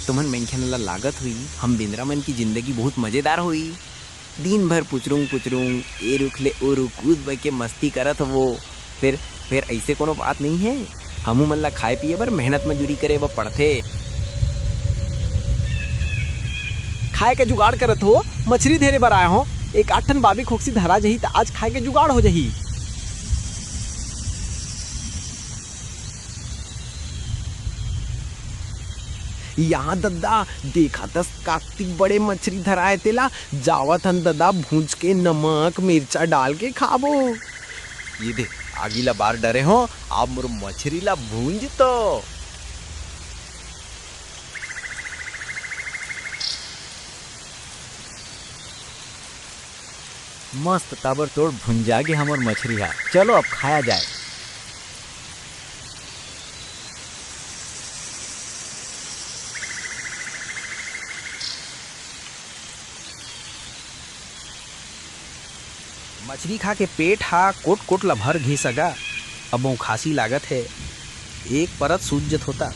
तुमन मेंशन ला लागत हुई हम बिंद्रा मन की जिंदगी बहुत मजेदार हुई। दिन भर पुचरुंग पुचरुंग ए रुख ले ओ रुख कूद बह के मस्ती करत वो। फिर ऐसे कोनो बात नहीं है। हमू मन ला खाए पिए बर मेहनत मजूरी करे बर पड़थे। खाए के जुगाड़ करत हो, मछली धेरे बर आए हो। एक 8 टन बाबी खोक्सी धरा जही त आज खाए के जुगाड़ हो जही। यहाँ दद्दा देखा तस कातिक बड़े मछली धराए तेला जावत हन दद्दा भूंज के नमक मिर्चा डाल के खाबो। ये दे आगिला बार डरे हो आप मोर मछली ला भूंज तो। मस्त ताबड़तोड़ भुंजा गे हमर मछली हा। चलो अब खाया जाए। मछली खा के पेट हा कोट कोट ला भर घी सगा। अब वो खांसी लागत है, एक परत सूझत होता।